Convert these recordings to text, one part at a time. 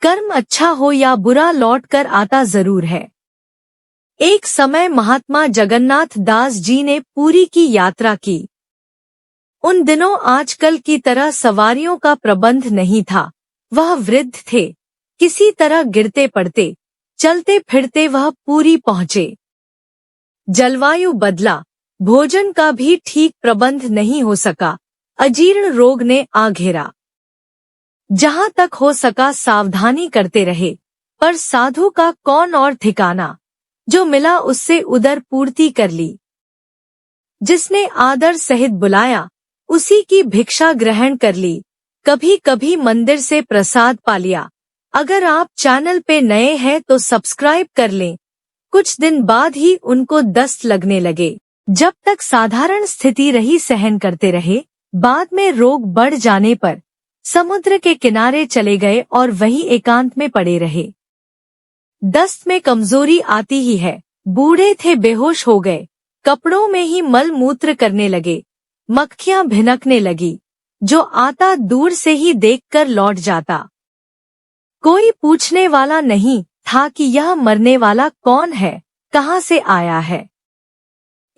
कर्म अच्छा हो या बुरा लौट कर आता जरूर है। एक समय महात्मा जगन्नाथ दास जी ने पुरी की यात्रा की। उन दिनों आजकल की तरह सवारियों का प्रबंध नहीं था। वह वृद्ध थे। किसी तरह गिरते पड़ते चलते फिरते वह पुरी पहुँचे। जलवायु बदला, भोजन का भी ठीक प्रबंध नहीं हो सका। अजीर्ण रोग ने आ घेरा। जहां तक हो सका सावधानी करते रहे, पर साधु का कौन और ठिकाना। जो मिला उससे उदर पूर्ति कर ली। जिसने आदर सहित बुलाया उसी की भिक्षा ग्रहण कर ली। कभी कभी मंदिर से प्रसाद पा लिया। अगर आप चैनल पे नए हैं तो सब्सक्राइब कर लें। कुछ दिन बाद ही उनको दस्त लगने लगे। जब तक साधारण स्थिति रही सहन करते रहे। बाद में रोग बढ़ जाने पर समुद्र के किनारे चले गए और वहीं एकांत में पड़े रहे। दस्त में कमजोरी आती ही है। बूढ़े थे, बेहोश हो गए। कपड़ों में ही मल मूत्र करने लगे। मक्खियां भिनकने लगी। जो आता दूर से ही देखकर लौट जाता। कोई पूछने वाला नहीं था कि यह मरने वाला कौन है, कहाँ से आया है,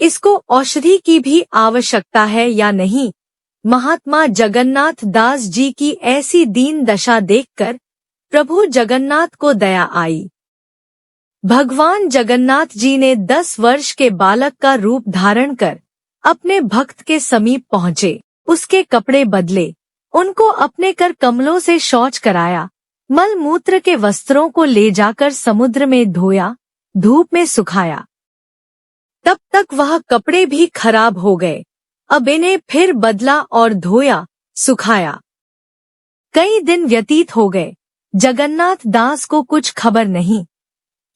इसको औषधि की भी आवश्यकता है या नहीं। महात्मा जगन्नाथ दास जी की ऐसी दीन दशा देखकर प्रभु जगन्नाथ को दया आई। भगवान जगन्नाथ जी ने 10 वर्ष के बालक का रूप धारण कर अपने भक्त के समीप पहुँचे। उसके कपड़े बदले, उनको अपने कर कमलों से शौच कराया। मल मूत्र के वस्त्रों को ले जाकर समुद्र में धोया, धूप में सुखाया। तब तक वह कपड़े भी खराब हो गए। अब इन्हें फिर बदला और धोया, सुखाया। कई दिन व्यतीत हो गए। जगन्नाथ दास को कुछ खबर नहीं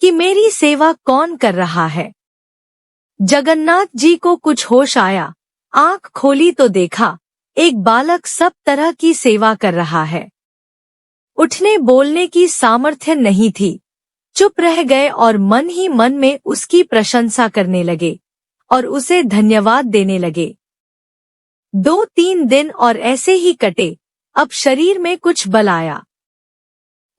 कि मेरी सेवा कौन कर रहा है। जगन्नाथ जी को कुछ होश आया। आंख खोली तो देखा एक बालक सब तरह की सेवा कर रहा है। उठने बोलने की सामर्थ्य नहीं थी। चुप रह गए और मन ही मन में उसकी प्रशंसा करने लगे और उसे धन्यवाद देने लगे। 2-3 दिन और ऐसे ही कटे। अब शरीर में कुछ बल आया।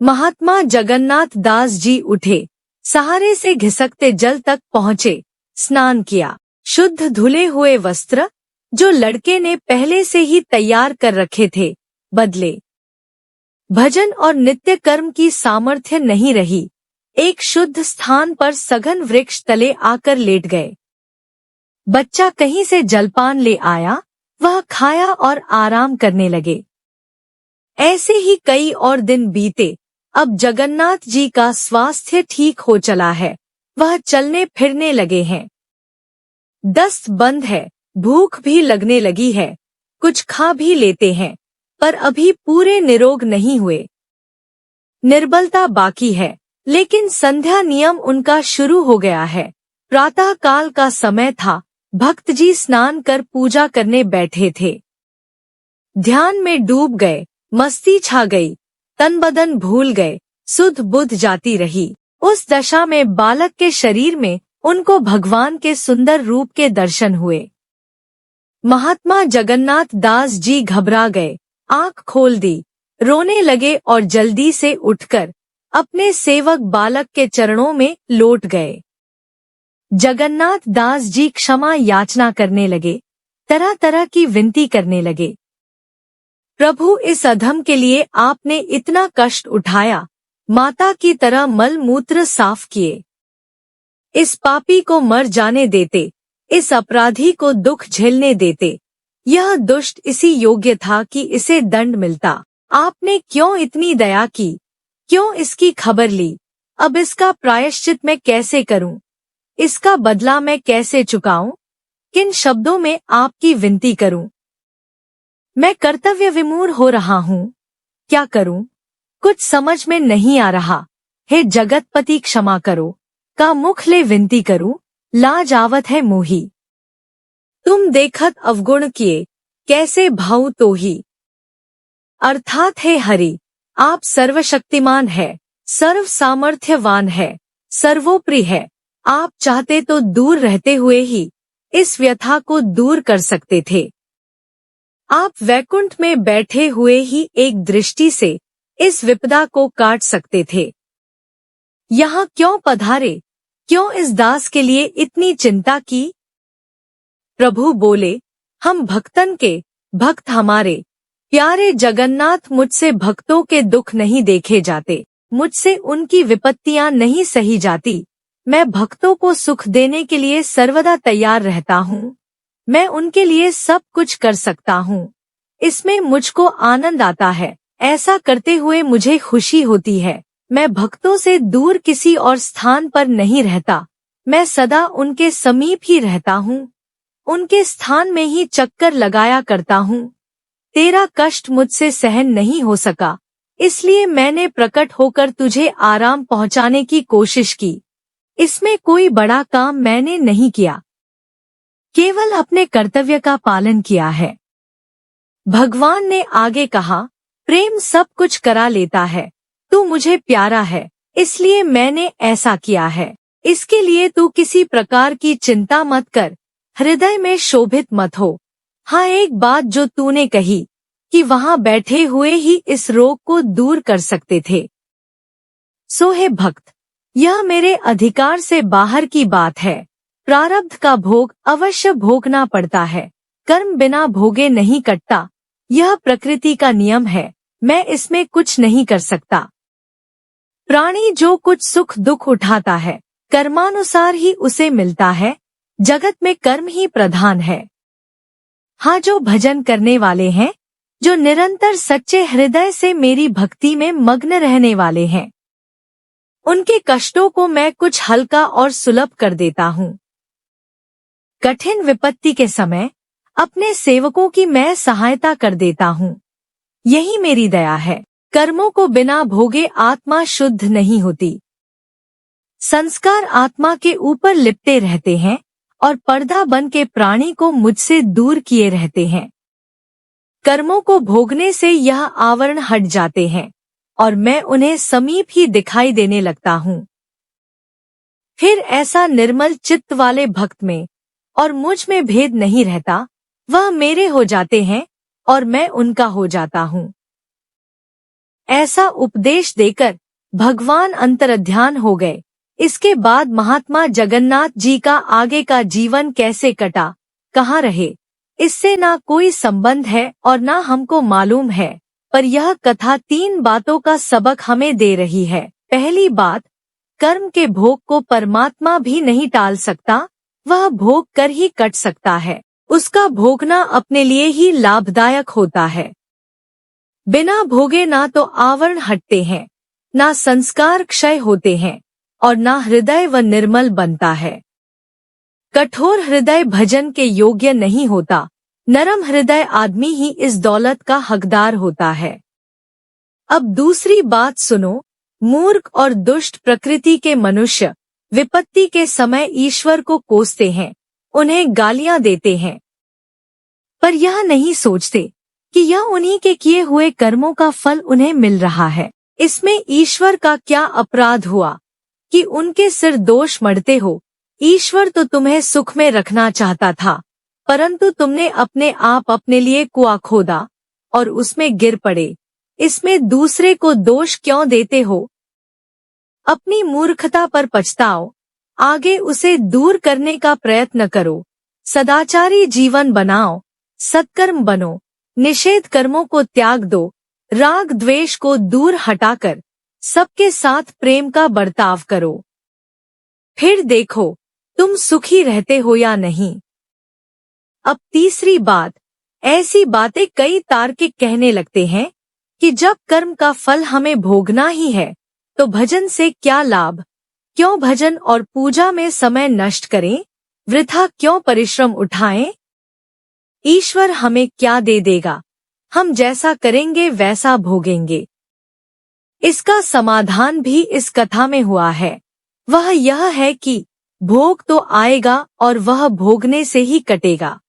महात्मा जगन्नाथ दास जी उठे, सहारे से घिसकते जल तक पहुँचे, स्नान किया। शुद्ध धुले हुए वस्त्र जो लड़के ने पहले से ही तैयार कर रखे थे, बदले। भजन और नित्य कर्म की सामर्थ्य नहीं रही। एक शुद्ध स्थान पर सघन वृक्ष तले आकर लेट गए। बच्चा कहीं से जलपान ले आया, वह खाया और आराम करने लगे। ऐसे ही कई और दिन बीते। अब जगन्नाथ जी का स्वास्थ्य ठीक हो चला है। वह चलने फिरने लगे हैं। दस्त बंद है, भूख भी लगने लगी है, कुछ खा भी लेते हैं, पर अभी पूरे निरोग नहीं हुए। निर्बलता बाकी है, लेकिन संध्या नियम उनका शुरू हो गया है। प्रातः काल का समय था। भक्त जी स्नान कर पूजा करने बैठे थे। ध्यान में डूब गए, मस्ती छा गई, तन बदन भूल गए, सुध बुध जाती रही। उस दशा में बालक के शरीर में उनको भगवान के सुंदर रूप के दर्शन हुए। महात्मा जगन्नाथ दास जी घबरा गए, आंख खोल दी, रोने लगे और जल्दी से उठकर अपने सेवक बालक के चरणों में लौट गए। जगन्नाथ दास जी क्षमा याचना करने लगे, तरह तरह की विनती करने लगे। प्रभु, इस अधम के लिए आपने इतना कष्ट उठाया, माता की तरह मल मूत्र साफ किए। इस पापी को मर जाने देते, इस अपराधी को दुख झेलने देते। यह दुष्ट इसी योग्य था कि इसे दंड मिलता। आपने क्यों इतनी दया की, क्यों इसकी खबर ली? अब इसका प्रायश्चित मैं कैसे करूं? इसका बदला मैं कैसे चुकाऊं? किन शब्दों में आपकी विनती करूं? मैं कर्तव्य विमूढ़ हो रहा हूँ, क्या करूं? कुछ समझ में नहीं आ रहा। हे जगतपति क्षमा करो, का मुख ले विनती करूं, लाज आवत है मोही। तुम देखत अवगुण किए, कैसे भाऊ तो ही। अर्थात हे हरि, आप सर्वशक्तिमान है, सर्व सामर्थ्यवान है, सर्वोपरि है। आप चाहते तो दूर रहते हुए ही इस व्यथा को दूर कर सकते थे। आप वैकुंठ में बैठे हुए ही एक दृष्टि से इस विपदा को काट सकते थे। यहाँ क्यों पधारे? क्यों इस दास के लिए इतनी चिंता की? प्रभु बोले, हम भक्तन के भक्त हमारे प्यारे जगन्नाथ, मुझसे भक्तों के दुख नहीं देखे जाते, मुझसे उनकी विपत्तियां नहीं सही जाती। मैं भक्तों को सुख देने के लिए सर्वदा तैयार रहता हूँ। मैं उनके लिए सब कुछ कर सकता हूँ। इसमें मुझको आनंद आता है। ऐसा करते हुए मुझे खुशी होती है। मैं भक्तों से दूर किसी और स्थान पर नहीं रहता। मैं सदा उनके समीप ही रहता हूँ। उनके स्थान में ही चक्कर लगाया करता हूँ। तेरा कष्ट मुझसे सहन नहीं हो सका, इसलिए मैंने प्रकट होकर तुझे आराम पहुँचाने की कोशिश की। इसमें कोई बड़ा काम मैंने नहीं किया, केवल अपने कर्तव्य का पालन किया है। भगवान ने आगे कहा, प्रेम सब कुछ करा लेता है। तू मुझे प्यारा है, इसलिए मैंने ऐसा किया है। इसके लिए तू किसी प्रकार की चिंता मत कर, हृदय में शोभित मत हो। हाँ, एक बात जो तूने कही कि वहाँ बैठे हुए ही इस रोग को दूर कर सकते थे, सो हे भक्त, यह मेरे अधिकार से बाहर की बात है। प्रारब्ध का भोग अवश्य भोगना पड़ता है। कर्म बिना भोगे नहीं कटता। यह प्रकृति का नियम है। मैं इसमें कुछ नहीं कर सकता। प्राणी जो कुछ सुख दुख उठाता है, कर्मानुसार ही उसे मिलता है। जगत में कर्म ही प्रधान है। हाँ, जो भजन करने वाले हैं, जो निरंतर सच्चे हृदय से मेरी भक्ति में मग्न रहने वाले हैं, उनके कष्टों को मैं कुछ हल्का और सुलभ कर देता हूँ। कठिन विपत्ति के समय अपने सेवकों की मैं सहायता कर देता हूँ। यही मेरी दया है। कर्मों को बिना भोगे आत्मा शुद्ध नहीं होती। संस्कार आत्मा के ऊपर लिपटे रहते हैं और पर्दा बन के प्राणी को मुझसे दूर किए रहते हैं। कर्मों को भोगने से यह आवरण हट जाते हैं और मैं उन्हें समीप ही दिखाई देने लगता हूँ। फिर ऐसा निर्मल चित्त वाले भक्त में और मुझ में भेद नहीं रहता। वह मेरे हो जाते हैं और मैं उनका हो जाता हूँ। ऐसा उपदेश देकर भगवान अंतर्ध्यान हो गए। इसके बाद महात्मा जगन्नाथ जी का आगे का जीवन कैसे कटा, कहाँ रहे, इससे ना कोई संबंध है और ना हमको मालूम है। पर यह कथा 3 बातों का सबक हमें दे रही है। पहली बात, कर्म के भोग को परमात्मा भी नहीं टाल सकता। वह भोग कर ही कट सकता है। उसका भोगना अपने लिए ही लाभदायक होता है। बिना भोगे ना तो आवरण हटते हैं, ना संस्कार क्षय होते हैं और ना हृदय व निर्मल बनता है। कठोर हृदय भजन के योग्य नहीं होता। नरम हृदय आदमी ही इस दौलत का हकदार होता है। अब दूसरी बात सुनो। मूर्ख और दुष्ट प्रकृति के मनुष्य विपत्ति के समय ईश्वर को कोसते हैं, उन्हें गालियां देते हैं, पर यह नहीं सोचते कि यह उन्हीं के किए हुए कर्मों का फल उन्हें मिल रहा है। इसमें ईश्वर का क्या अपराध हुआ कि उनके सिर दोष मढ़ते हो। ईश्वर तो तुम्हें सुख में रखना चाहता था, परंतु तुमने अपने आप अपने लिए कुआं खोदा और उसमें गिर पड़े। इसमें दूसरे को दोष क्यों देते हो? अपनी मूर्खता पर पछताओ, आगे उसे दूर करने का प्रयत्न करो। सदाचारी जीवन बनाओ, सत्कर्म बनो, निषेध कर्मों को त्याग दो, राग द्वेष को दूर हटाकर सबके साथ प्रेम का बर्ताव करो। फिर देखो तुम सुखी रहते हो या नहीं। अब तीसरी बात, ऐसी बातें कई तार्किक कहने लगते हैं कि जब कर्म का फल हमें भोगना ही है तो भजन से क्या लाभ, क्यों भजन और पूजा में समय नष्ट करें, वृथा क्यों परिश्रम उठाएं। ईश्वर हमें क्या दे देगा, हम जैसा करेंगे वैसा भोगेंगे। इसका समाधान भी इस कथा में हुआ है। वह यह है कि भोग तो आएगा और वह भोगने से ही कटेगा।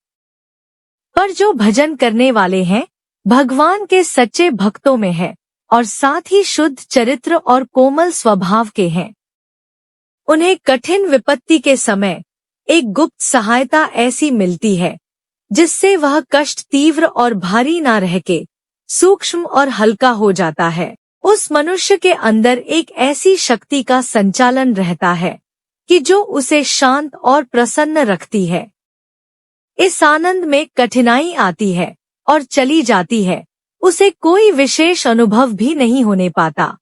पर जो भजन करने वाले हैं, भगवान के सच्चे भक्तों में है और साथ ही शुद्ध चरित्र और कोमल स्वभाव के हैं, उन्हें कठिन विपत्ति के समय एक गुप्त सहायता ऐसी मिलती है जिससे वह कष्ट तीव्र और भारी ना रह के सूक्ष्म और हल्का हो जाता है। उस मनुष्य के अंदर एक ऐसी शक्ति का संचालन रहता है कि जो उसे शांत और प्रसन्न रखती है। इस आनंद में कठिनाई आती है और चली जाती है, उसे कोई विशेष अनुभव भी नहीं होने पाता।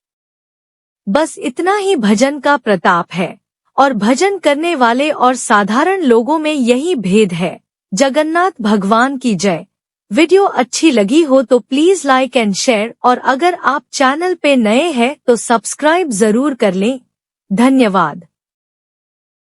बस इतना ही भजन का प्रताप है, और भजन करने वाले और साधारण लोगों में यही भेद है। जगन्नाथ भगवान की जय। वीडियो अच्छी लगी हो तो प्लीज लाइक एंड शेयर, और अगर आप चैनल पे नए हैं तो सब्सक्राइब जरूर कर लें। धन्यवाद।